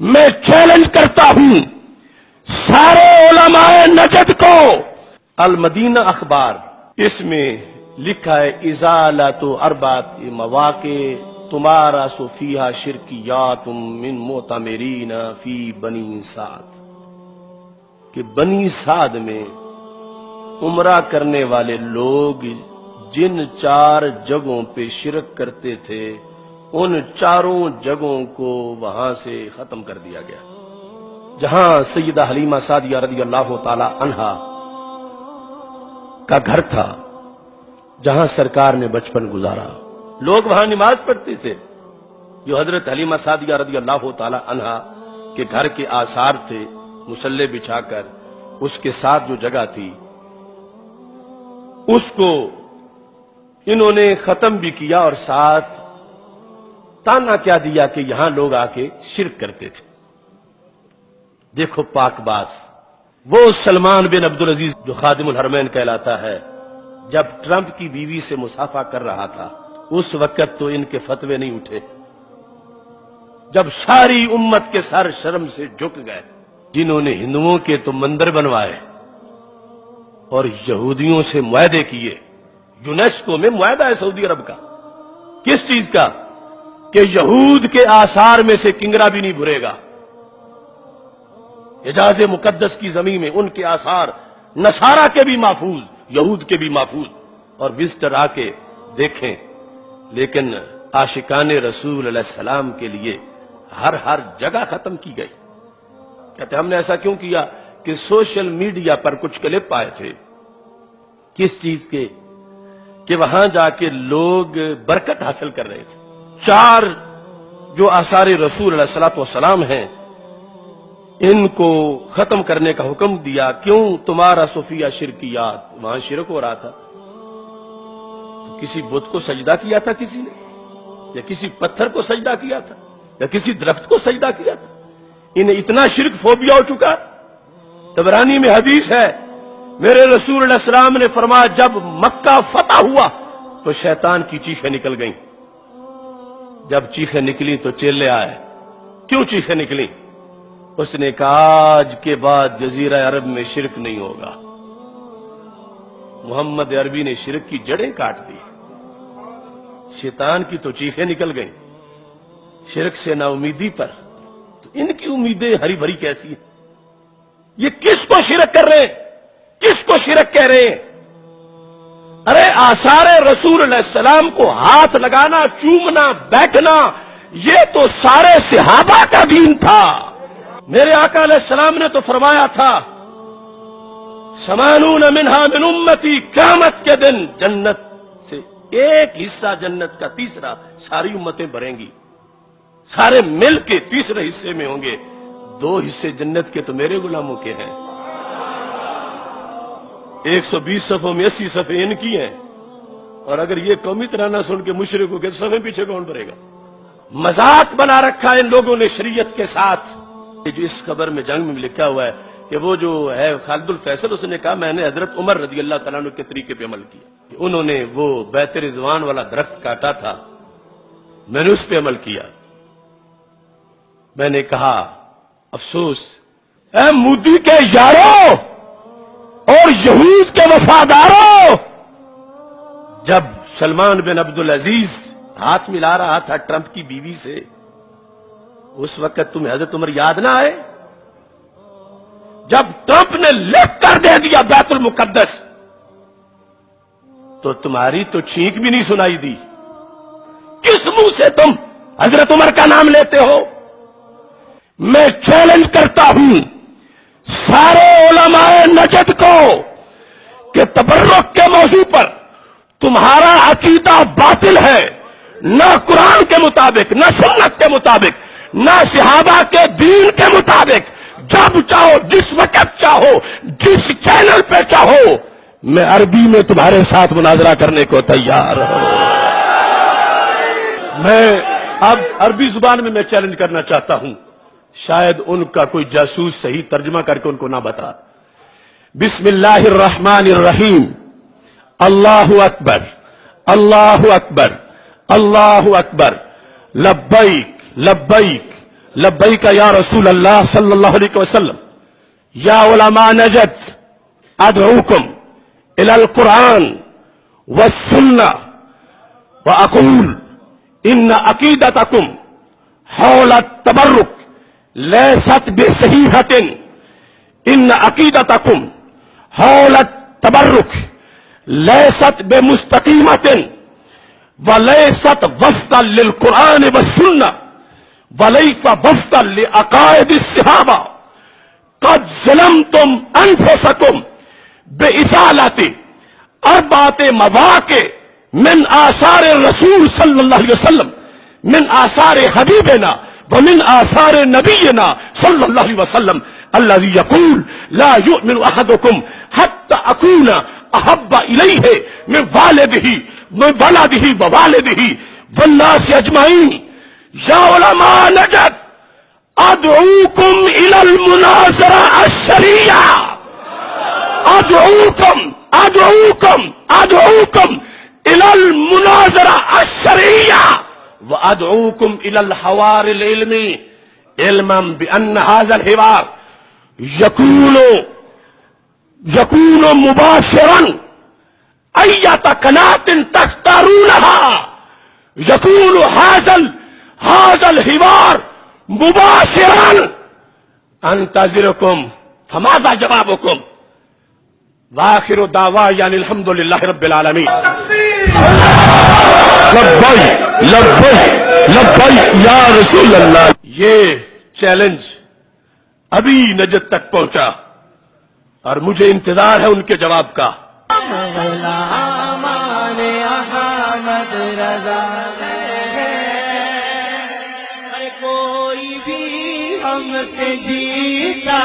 میں چیلنج کرتا ہوں سارے علماء نجد کو۔ المدینہ اخبار، اس میں لکھا ہے ازالۃ اربعۃ مواقع تمارا فیہا شرکیات من معتمرین فی بنی سعد، کہ بنی سعد میں عمرہ کرنے والے لوگ جن 4 جگہوں پہ شرک کرتے تھے ان 4 جگہوں کو وہاں سے ختم کر دیا گیا۔ جہاں سیدہ حلیمہ سعدیہ رضی اللہ تعالی عنہا کا گھر تھا، جہاں سرکار نے بچپن گزارا، لوگ وہاں نماز پڑھتے تھے۔ جو حضرت حلیمہ سعدیہ رضی اللہ تعالی عنہا کے گھر کے آثار تھے، مصلی بچھا کر اس کے ساتھ جو جگہ تھی اس کو انہوں نے ختم بھی کیا، اور ساتھ تانا کیا دیا کہ یہاں لوگ آ کے شرک کرتے تھے۔ دیکھو پاک باز، وہ سلمان بن عبدالعزیز جو خادم الحرمین کہلاتا ہے، جب ٹرمپ کی بیوی سے مصافحہ کر رہا تھا اس وقت تو ان کے فتوے نہیں اٹھے، جب ساری امت کے سر شرم سے جھک گئے، جنہوں نے ہندوؤں کے تو مندر بنوائے اور یہودیوں سے معاہدے کیے۔ یونیسکو میں معاہدہ ہے سعودی عرب کا، کس چیز کا؟ کہ یہود کے آثار میں سے کنگرا بھی نہیں بھرے گا۔ حجاز مقدس کی زمین میں ان کے آثار نصارہ کے بھی محفوظ، یہود کے بھی محفوظ، اور وزٹر آ کے دیکھیں۔ لیکن عاشقان رسول علیہ السلام کے لیے ہر جگہ ختم کی گئی۔ کہتے ہم نے ایسا کیوں کیا؟ کہ سوشل میڈیا پر کچھ کلپ آئے تھے، کس چیز کے؟ کہ وہاں جا کے لوگ برکت حاصل کر رہے تھے۔ 4 جو آثار رسول علیہ السلام ہیں ان کو ختم کرنے کا حکم دیا۔ کیوں؟ تمہارا صفیہ شرکیات، وہاں شرک ہو رہا تھا۔ تو کسی بت کو سجدہ کیا تھا کسی نے، یا کسی پتھر کو سجدہ کیا تھا، یا کسی درخت کو سجدہ کیا تھا؟ انہیں اتنا شرک فوبیا ہو چکا۔ طبرانی میں حدیث ہے، میرے رسول علیہ السلام نے فرمایا جب مکہ فتح ہوا تو شیطان کی چیخیں نکل گئیں۔ جب چیخیں نکلی تو چیلے آئے۔ کیوں چیخیں نکلی؟ اس نے کہا آج کے بعد جزیرہ عرب میں شرک نہیں ہوگا۔ محمد عربی نے شرک کی جڑیں کاٹ دی، شیطان کی تو چیخیں نکل گئیں شرک سے نا امیدی پر۔ تو ان کی امیدیں ہری بھری کیسی ہیں؟ یہ کس کو شرک کر رہے ہیں؟ کس کو شرک کہہ رہے ہیں؟ ارے آثار رسول علیہ السلام کو ہاتھ لگانا، چومنا، بیٹھنا، یہ تو سارے صحابہ کا دین تھا۔ میرے آقا علیہ السلام نے تو فرمایا تھا سمانون منہا من امتی، قیامت کے دن جنت سے ایک حصہ جنت کا تیسرا ساری امتیں بھریں گی، سارے مل کے تیسرے حصے میں ہوں گے، 2 حصے جنت کے تو میرے غلاموں کے ہیں۔ 120 صفوں میں 80 صفحے ان کی ہیں، اور اگر یہ قومی ترانہ سن کے مشرک ہو گئے تو صفحے پیچھے کون بھرے گا؟ مذاق بنا رکھا ہے ان لوگوں نے شریعت کے ساتھ۔ جو اس خبر میں جنگ میں لکھا ہوا ہے کہ وہ جو ہے خالد الفیصل، اس نے کہا میں نے حضرت عمر رضی اللہ تعالیٰ عنہ کے طریقے پہ عمل کیا، انہوں نے وہ بیت رضوان والا درخت کاٹا تھا، میں نے اس پہ عمل کیا۔ میں نے کہا افسوس، اے مودی کے یاروں اور یہود کے وفاداروں، جب سلمان بن عبدالعزیز ہاتھ ملا رہا تھا ٹرمپ کی بیوی سے، اس وقت تمہیں حضرت عمر یاد نہ آئے؟ جب ٹرمپ نے لکھ کر دے دیا بیت المقدس تو تمہاری تو چینک بھی نہیں سنائی دی۔ کس منہ سے تم حضرت عمر کا نام لیتے ہو؟ میں چیلنج کرتا ہوں سارے علماء نجد کو کہ تبرک کے موضوع پر تمہارا عقیدہ باطل ہے، نہ قرآن کے مطابق، نہ سنت کے مطابق، نہ صحابہ کے دین کے مطابق۔ جب چاہو، جس وقت چاہو، جس چینل پہ چاہو، میں عربی میں تمہارے ساتھ مناظرہ کرنے کو تیار ہوں۔ میں اب عربی زبان میں چیلنج کرنا چاہتا ہوں، شاید ان کا کوئی جاسوس صحیح ترجمہ کر کے ان کو نہ بتا۔ بسم اللہ الرحمن الرحیم، اللہ اکبر، اللہ اکبر، اللہ اکبر، لبیک لبیک لبیک یا رسول اللہ صلی اللہ علیہ وسلم، یا علماء نجد ادعوکم الی القرآن والسنہ واقول ان عقیدتکم حول التبرک لیست بصحیحۃ، ان عقیدتکم حول التبرک لیست بمستقیمۃ ولیست وفقا للقرآن والسنہ وليس وفقا لعقائد الصحابہ، قد ظلمتم انفسکم بإزالة اربعة مواقع من آثار الرسول صلی اللہ علیہ وسلم، من آثار حبیبنا ومن آثار نبینا صلی اللہ علیہ وسلم الذي يقول لا يؤمن احدكم حتى اكون احب اليه من ولده ووالده والناس اجمعین۔ یا علماء نجد ادعوکم الى المناظرہ الشریعہ، ادعوکم الى المناظرہ الشریعہ وادعوکم الى الحوار العلمی، علما بان هذا الحوار يكون مباشرا ایت قناة تختارونها، يكون هذا الحوار مباشرا، انتظركم فماذا جوابكم؟ واخر دعوانا ان الحمد للہ رب العالمین۔ لبیک لبیک لبیک یا رسول اللہ۔ یہ چیلنج ابھی نجد تک پہنچا اور مجھے انتظار ہے ان کے جواب کا۔ کوئی بھی ہم سے جیتا